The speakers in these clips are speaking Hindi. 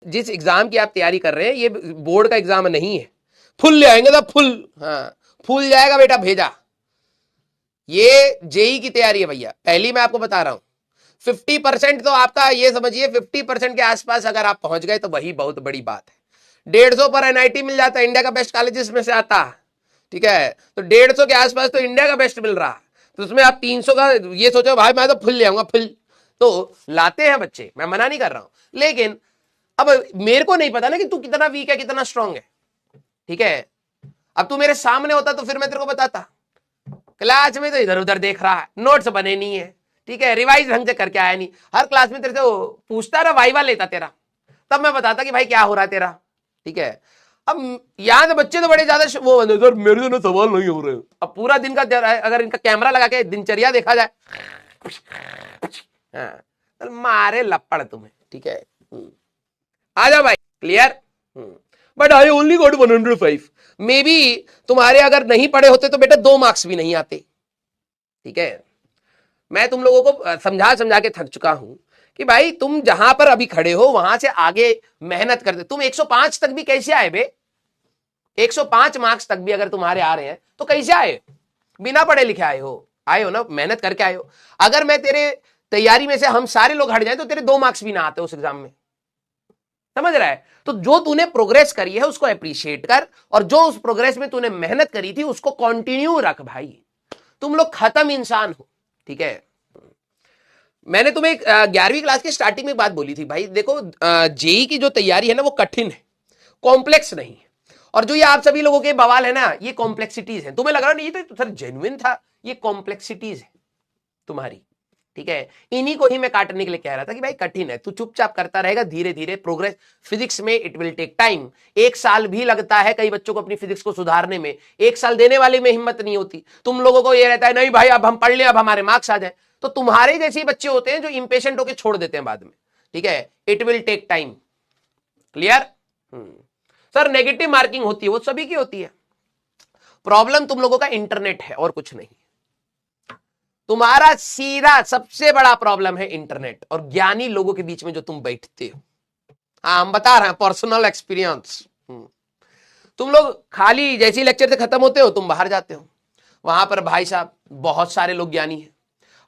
जिस एग्जाम की आप तैयारी कर रहे हैं ये बोर्ड का एग्जाम नहीं है, फुल ले आएंगे तो फुल, हाँ फुल जाएगा बेटा भेजा। ये जेई की तैयारी है भैया, पहली मैं आपको बता रहा हूं 50% तो आपका ये समझिए 50% के आसपास अगर आप पहुंच गए तो वही बहुत बड़ी बात है। 150 पर एनआईटी मिल जाता है, इंडिया का बेस्ट कॉलेजेस में से आता, ठीक है, तो 150 के आसपास तो इंडिया का बेस्ट मिल रहा, तो उसमें आप 300 का ये सोचो भाई मैं तो फुल ले आऊंगा, फुल तो लाते हैं बच्चे, मैं मना नहीं कर रहा हूं, लेकिन अब मेरे को नहीं पता ना कि तू कितना वीक है कितना स्ट्रांग है, ठीक है। अब तू मेरे सामने होता तो फिर मैं तेरे को बताता, क्लास में तो इधर उधर देख रहा है, नोट्स बने नहीं है, ठीक है, रिवाइज ढंग से करके आया नहीं, हर क्लास में तेरे से पूछता रहा, वाइवा लेता तेरा, तब मैं बताता कि भाई क्या हो रहा है तेरा, ठीक है। अब यहां से बच्चे तो बड़े ज्यादा वो बंदे, सर मेरे से ना सवाल नहीं हो रहे, अब पूरा दिन का अगर इनका कैमरा लगा के दिनचर्या देखा जाए, तो मारे लपड़ तुम्हें, ठीक है। आ जाओ भाई, clear. But I only got 105, may be तुम्हारे अगर नहीं पढ़े होते तो बेटा 2 मार्क्स भी नहीं आते, ठीक है। मैं तुम लोगों को समझा समझा के थक चुका हूं कि भाई तुम जहां पर अभी खड़े हो वहां से आगे मेहनत करते, तुम 105 तक भी कैसे आए बे, 105 मार्क्स तक भी अगर तुम्हारे आ रहे हैं तो कैसे आए, बिना पढ़े लिखे आए हो ना, मेहनत करके आए हो। अगर मैं तेरे तैयारी में से हम सारे लोग हट जाए तो तेरे 2 मार्क्स भी ना आते उस एग्जाम में, समझ रहा है। तो जो तूने प्रोग्रेस करी है उसको अप्रिशिएट कर, और जो उस प्रोग्रेस में तूने मेहनत करी थी उसको कंटिन्यू रख भाई, तुम लोग खत्म इंसान हो, ठीक है। मैंने तुम्हें 11वीं क्लास की स्टार्टिंग में बात बोली थी भाई, देखो जेई की जो तैयारी है ना वो कठिन है, कॉम्प्लेक्स नहीं है, और जो ये आप सभी लोगों के बवाल है ना ये कॉम्प्लेक्सिटीज है, तुम्हें लग रहा नहीं ये तो सर जेन्युइन था, ये कॉम्प्लेक्सिटीज है तुम्हारी, ठीक है। इन्हीं को ही मैं काटने के लिए कह रहा था कि भाई कठिन है, तू चुपचाप करता रहेगा, धीरे धीरे प्रोग्रेस, फिजिक्स में इट विल टेक टाइम, 1 साल भी लगता है कई बच्चों को अपनी फिजिक्स को सुधारने में, 1 साल देने वाले में हिम्मत नहीं होती। तुम लोगों को ये रहता है नहीं भाई अब हम पढ़ लें अब हमारे मार्क्स आ जाए, तो तुम्हारे जैसे बच्चे होते हैं जो इंपेशेंट होकर छोड़ देते हैं बाद में, ठीक है। It will take time, clear. Sir negative marking होती है, वो सभी की होती है, प्रॉब्लम तुम लोगों का इंटरनेट है और कुछ नहीं, तुम्हारा सीधा सबसे बड़ा प्रॉब्लम है इंटरनेट और ज्ञानी लोगों के बीच में जो तुम बैठते हो। हाँ हम बता रहे हैं पर्सनल एक्सपीरियंस, तुम लोग खाली जैसे ही लेक्चर से खत्म होते हो तुम बाहर जाते हो, वहां पर भाई साहब बहुत सारे लोग ज्ञानी हैं,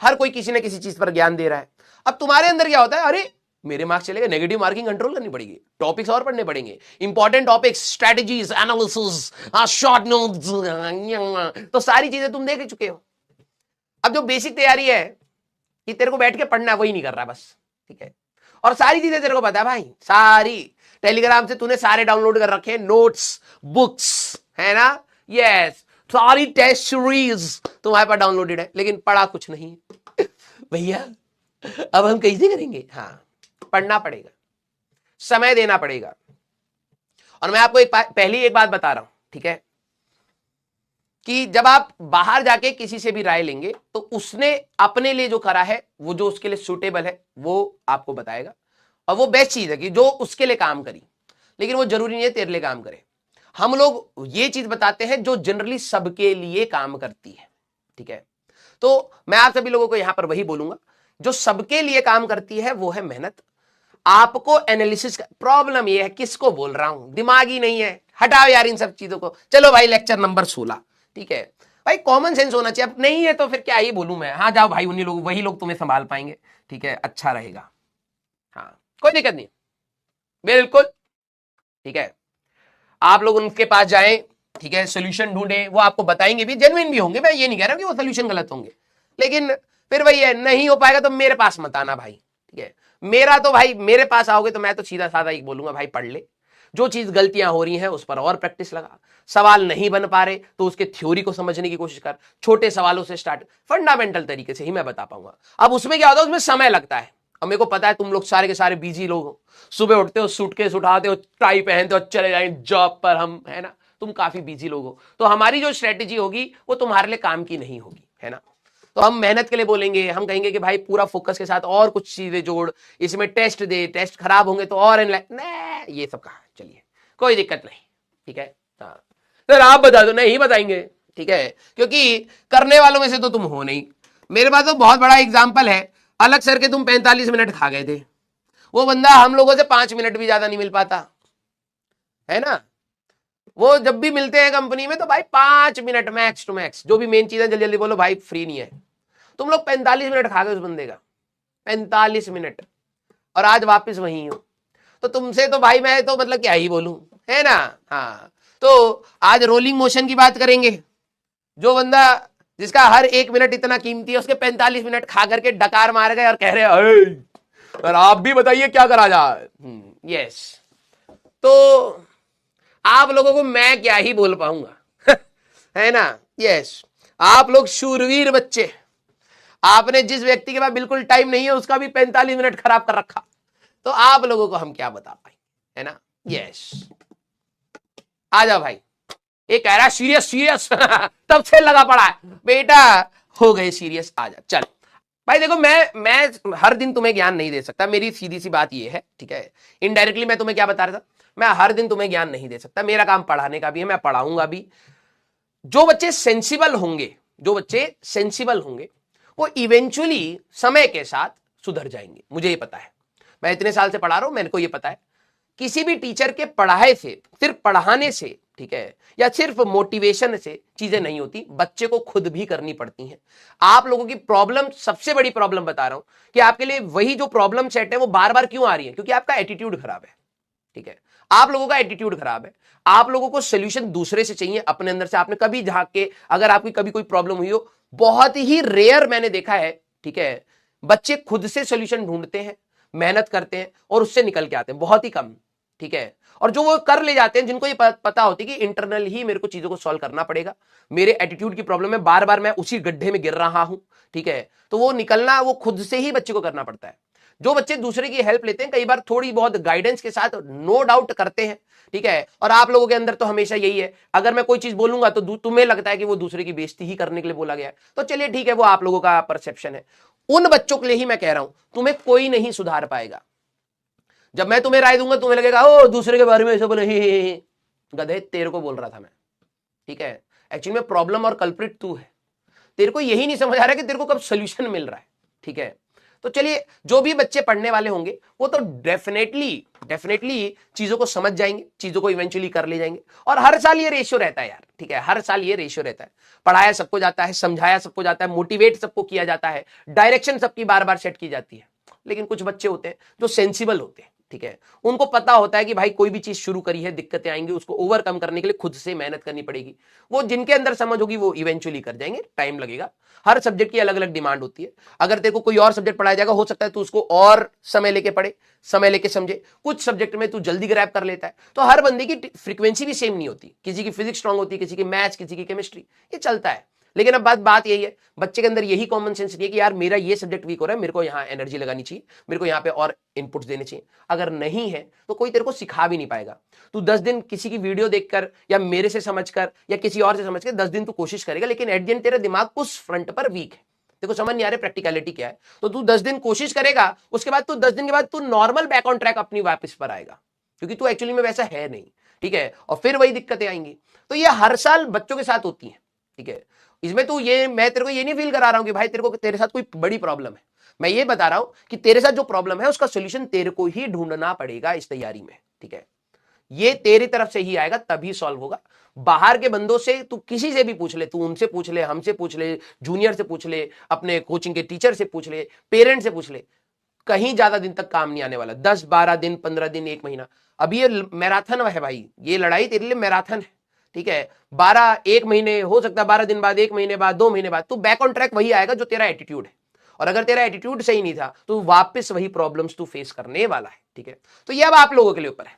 हर कोई किसी ना किसी चीज पर ज्ञान दे रहा है। अब तुम्हारे अंदर क्या होता है, अरे मेरे मार्क्स चलेगा, नेगेटिव मार्किंग कंट्रोल करनी पड़ेगी, टॉपिक्स और पढ़ने पड़ेंगे, important topics, strategies, analysis, short notes, तो सारी चीजें तुम देख चुके हो। अब जो बेसिक तैयारी है कि तेरे को बैठ के पढ़ना वही नहीं कर रहा बस, ठीक है। और सारी चीजें तेरे को पता है भाई, सारी टेलीग्राम से तूने सारे डाउनलोड कर रखे हैं, नोट्स, बुक्स, है ना, यस, सारी टेस्ट सीरीज तुम्हारे पास डाउनलोडेड है, लेकिन पढ़ा कुछ नहीं भैया। अब हम कैसे करेंगे, हाँ पढ़ना पड़ेगा, समय देना पड़ेगा। और मैं आपको पहली एक बात बता रहा हूं, ठीक है, कि जब आप बाहर जाके किसी से भी राय लेंगे तो उसने अपने लिए जो करा है वो जो उसके लिए सूटेबल है वो आपको बताएगा, और वो बेस्ट चीज है कि जो उसके लिए काम करी, लेकिन वो जरूरी नहीं है तेरे लिए काम करे। हम लोग ये चीज बताते हैं जो जनरली सबके लिए काम करती है, ठीक है। तो मैं आप सभी लोगों को यहां पर वही बोलूंगा, जो सबके लिए काम करती है वो है मेहनत। आपको एनालिसिस का प्रॉब्लम ये है, किसको बोल रहा हूं, दिमाग ही नहीं है, हटाओ यार इन सब चीजों को। चलो भाई लेक्चर नंबर 16, ठीक है भाई, कॉमन सेंस होना चाहिए, अब नहीं है तो फिर क्या ही बोलूं मैं, हाँ जाओ भाई उन्हीं लोग, वही लोग तुम्हें संभाल पाएंगे, ठीक है, अच्छा रहेगा, हाँ कोई दिक्कत नहीं, बिल्कुल, ठीक है। आप लोग उनके पास जाएं, ठीक है, सोल्यूशन ढूंढे, वो आपको बताएंगे भी, जेन्युइन भी होंगे, मैं ये नहीं कह रहा कि वो सोल्यूशन गलत होंगे, लेकिन फिर वही है, नहीं हो पाएगा तो मेरे पास मत आना भाई, ठीक है। मेरा तो भाई मेरे पास आओगे तो मैं तो सीधा साधा ही बोलूंगा भाई पढ़ ले, जो चीज गलतियां हो रही हैं उस पर और प्रैक्टिस लगा, सवाल नहीं बन पा रहे तो उसके थ्योरी को समझने की कोशिश कर, छोटे सवालों से स्टार्ट, फंडामेंटल तरीके से ही मैं बता पाऊंगा। अब उसमें क्या होता है, उसमें समय लगता है, और मेरे को पता है तुम लोग सारे के सारे बिजी लोग हो, सुबह उठते हो, सूटकेस उठाते हो, टाई पहनते हो, चले जाए जॉब पर, हम है ना, तुम काफी बिजी लोग हो, तो हमारी जो स्ट्रेटेजी होगी वो तुम्हारे लिए काम की नहीं होगी, है ना। तो हम मेहनत के लिए बोलेंगे, हम कहेंगे कि भाई पूरा फोकस के साथ और कुछ चीजें जोड़, इसमें टेस्ट दे, टेस्ट खराब होंगे तो और ये सब कहा, चलिए कोई दिक्कत नहीं, ठीक है। हाँ सर आप बता दो, नहीं बताएंगे, ठीक है, क्योंकि करने वालों में से तो तुम हो नहीं। मेरे पास तो बहुत बड़ा एग्जाम्पल है, अलग सर के तुम 45 मिनट खा गए थे, वो बंदा हम लोगों से 5 मिनट भी ज्यादा नहीं मिल पाता है ना। वो जब भी मिलते हैं कंपनी में तो भाई 5 मिनट मैक्स टू मैक्स, जो भी मेन चीजें जल्दी जल्दी बोलो भाई फ्री नहीं है। तुम लोग 45 मिनट खा गए उस बंदे का, 45 मिनट, और आज वापस वहीं हो। तो तुमसे तो भाई मैं तो मतलब क्या ही बोलूं, है ना। हाँ, तो आज रोलिंग मोशन की बात करेंगे। जो बंदा जिसका हर 1 मिनट इतना कीमती है, उसके 45 मिनट खा करके डकार मार गए और कह रहे हैं और आप भी बताइए क्या करा जाए। यस, तो आप लोगों को मैं क्या ही बोल पाऊंगा है ना। यस, आप लोग शूरवीर बच्चे, आपने जिस व्यक्ति के पास बिल्कुल टाइम नहीं है उसका भी 45 मिनट खराब कर रखा, तो आप लोगों को हम क्या बता पाएंगे, है ना। यस, आ जाओ भाई। ये कह रहा सीरियस सीरियस तब से लगा पड़ा है बेटा, हो गए सीरियस, आ जा चल भाई। देखो मैं हर दिन तुम्हें ज्ञान नहीं दे सकता, मेरी सीधी सी बात ये है, ठीक है। इनडायरेक्टली मैं तुम्हें क्या बता रहा था, मैं हर दिन तुम्हें ज्ञान नहीं दे सकता, मेरा काम पढ़ाने का भी है, मैं पढ़ाऊंगा भी। जो बच्चे सेंसिबल होंगे, जो बच्चे सेंसिबल होंगे वो इवेंचुअली समय के साथ सुधर जाएंगे, मुझे ये पता है। मैं इतने साल से पढ़ा रहा हूं, मेरे को ये पता है किसी भी टीचर के पढ़ाए से, सिर्फ पढ़ाने से, ठीक है, या सिर्फ मोटिवेशन से चीजें नहीं होती, बच्चे को खुद भी करनी पड़ती हैं। आप लोगों की प्रॉब्लम, सबसे बड़ी प्रॉब्लम बता रहा हूं कि आपके लिए वही जो प्रॉब्लम सेट है वो बार बार क्यों आ रही है, क्योंकि आपका एटीट्यूड खराब है, ठीक है। आप लोगों का एटीट्यूड खराब है, आप लोगों को सोल्यूशन दूसरे से चाहिए, अपने अंदर से। आपने कभी झांक के, अगर आपकी कभी कोई प्रॉब्लम हुई हो, बहुत ही रेयर मैंने देखा है, ठीक है, बच्चे खुद से सोल्यूशन ढूंढते हैं, मेहनत करते हैं और उससे निकल के आते हैं, बहुत ही कम, ठीक है। और जो वो कर ले जाते हैं, जिनको ये पता होती है कि इंटरनल ही मेरे को चीजों को सॉल्व करना पड़ेगा, मेरे एटीट्यूड की प्रॉब्लम है, बार बार मैं उसी गड्ढे में गिर रहा हूं, ठीक है, तो वो निकलना वो खुद से ही बच्चे को करना पड़ता है। जो बच्चे दूसरे की हेल्प लेते हैं, कई बार थोड़ी बहुत गाइडेंस के साथ नो डाउट करते हैं, ठीक है। और आप लोगों के अंदर तो हमेशा यही है, अगर मैं कोई चीज बोलूंगा तो तुम्हें लगता है कि वो दूसरे की बेइज्जती ही करने के लिए बोला गया है, तो चलिए ठीक है, वो आप लोगों का परसेप्शन है। उन बच्चों के लिए ही मैं कह रहा हूं, तुम्हें कोई नहीं सुधार पाएगा। जब मैं तुम्हें राय दूंगा तुम्हें लगेगा ओ दूसरे के बारे में ऐसा बोले, गधे तेरे को बोल रहा था मैं, ठीक है। एक्चुअली में प्रॉब्लम और कल्प्रिट तू है, तेरे को यही नहीं समझ आ रहा कि तेरे को कब सोल्यूशन मिल रहा है, ठीक है। तो चलिए, जो भी बच्चे पढ़ने वाले होंगे वो तो डेफिनेटली चीजों को समझ जाएंगे, चीजों को इवेंचुअली कर ले जाएंगे। और हर साल ये रेशियो रहता है यार, ठीक है, हर साल ये रेशियो रहता है। पढ़ाया सबको जाता है, समझाया सबको जाता है, मोटिवेट सबको किया जाता है, डायरेक्शन सबकी बार बार सेट की जाती है। लेकिन कुछ बच्चे होते हैं जो सेंसिबल होते हैं, ठीक है, उनको पता होता है कि भाई कोई भी चीज शुरू करी है, दिक्कतें आएंगी, उसको ओवरकम करने के लिए खुद से मेहनत करनी पड़ेगी। वो जिनके अंदर समझ होगी वो इवेंचुअली कर जाएंगे, टाइम लगेगा। हर सब्जेक्ट की अलग अलग डिमांड होती है। अगर तेरे को कोई और सब्जेक्ट पढ़ाया जाएगा, हो सकता है तू उसको और समय लेके पढ़े, समय लेके समझे। कुछ सब्जेक्ट में तू जल्दी ग्रैब कर लेता है। तो हर बंदे की फ्रीक्वेंसी भी सेम नहीं होती, किसी की फिजिक्स स्ट्रांग होती है, किसी की मैथ्स, किसी की केमिस्ट्री, ये चलता है। लेकिन अब बात यही है, बच्चे के अंदर यही कॉमन सेंस नहीं है कि यार मेरा ये सब्जेक्ट वीक हो रहा है, मेरे को यहाँ एनर्जी लगानी चाहिए, मेरे को यहाँ पे और इनपुट्स देने चाहिए। अगर नहीं है तो कोई तेरे को सिखा भी नहीं पाएगा। तू 10 दिन किसी की वीडियो देखकर या मेरे से समझकर या किसी और से समझ कर 10 दिन तू कोशिश करेगा, लेकिन एट द एंड तेरा दिमाग उस फ्रंट पर वीक है, देखो समझ नहीं आ रहा प्रैक्टिकलिटी क्या है। तो तू 10 दिन कोशिश करेगा, उसके बाद तू 10 दिन के बाद तू नॉर्मल बैक ऑन ट्रैक अपनी वापस पर आएगा, क्योंकि तू एक्चुअली में वैसा है नहीं, ठीक है। और फिर वही दिक्कतें आएंगी। तो ये हर साल बच्चों के साथ होती है, ठीक है। इसमें तू ये, मैं तेरे को ये नहीं फील करा रहा हूं कि भाई तेरे साथ कोई बड़ी प्रॉब्लम है। मैं ये बता रहा हूं कि तेरे साथ जो प्रॉब्लम है उसका सोल्यूशन तेरे को ही ढूंढना पड़ेगा इस तैयारी में, ठीक है। ये तेरी तरफ से ही आएगा, तभी सॉल्व होगा। बाहर के बंदों से तू किसी से भी पूछ ले, तू उनसे पूछ ले, हमसे पूछ ले, जूनियर से पूछ ले, अपने कोचिंग के टीचर से पूछ ले, पेरेंट से पूछ ले, कहीं ज्यादा दिन तक काम नहीं आने वाला। 10-12 दिन, 15 दिन, 1 महीना। अभी ये मैराथन है भाई, ये लड़ाई तेरे लिए मैराथन है, ठीक है। 1 महीने हो सकता है, 12 दिन बाद, 1 महीने बाद, 2 महीने बाद तू बैक ऑन ट्रैक वही आएगा जो तेरा एटीट्यूड है। और अगर तेरा एटीट्यूड सही नहीं था तो वापस वही प्रॉब्लम्स तू फेस करने वाला है, ठीक है। तो ये अब आप लोगों के लिए ऊपर है,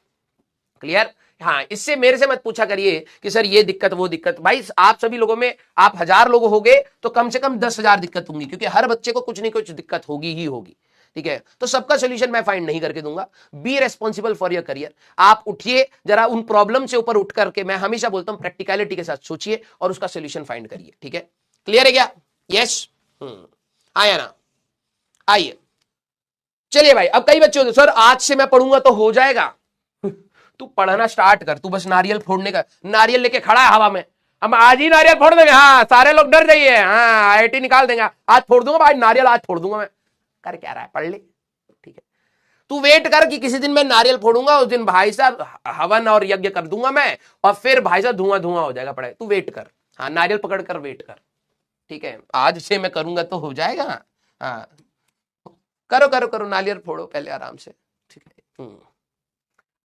क्लियर। हाँ, इससे मेरे से मत पूछा करिए कि सर ये दिक्कत वो दिक्कत। भाई आप सभी लोगों में, आप 1000 लोग हो गए तो कम से कम 10,000 दिक्कत होंगी, क्योंकि हर बच्चे को कुछ नहीं कुछ दिक्कत होगी ही होगी, ठीक है। तो सबका सोल्यूशन मैं फाइंड नहीं करके दूंगा। B responsible for your career. आप उठिए जरा, उन प्रॉब्लम से ऊपर उठ करके, मैं हमेशा बोलता हूं प्रैक्टिकलिटी के साथ सोचिए और उसका सोल्यूशन फाइंड करिए, ठीक है। क्लियर है क्या? यस, आया ना, आइए। चलिए भाई, अब कई बच्चे होते सर आज से मैं पढ़ूंगा तो हो जाएगा। तू पढ़ना स्टार्ट कर, तू बस नारियल फोड़ने का, नारियल लेके खड़ा है हवा में, हम आज ही नारियल फोड़ देंगे, हाँ सारे लोग डर जाइए, हाँ आईआईटी निकाल देंगे, आज फोड़ दूंगा भाई नारियल, आज फोड़ दूंगा मैं। कर क्या रहा है, पढ़ ले, ठीक है। तू वेट कर कि किसी दिन मैं नारियल फोड़ूंगा, उस दिन भाई साहब हवन और यज्ञ कर दूंगा मैं, और फिर भाई साहब धुआं धुआं हो जाएगा पढ़ाई। तू वेट कर, हाँ नारियल पकड़ कर वेट कर, ठीक है। आज से मैं करूंगा तो हो जाएगा। हाँ करो करो करो, नारियल फोड़ो पहले आराम से, ठीक है।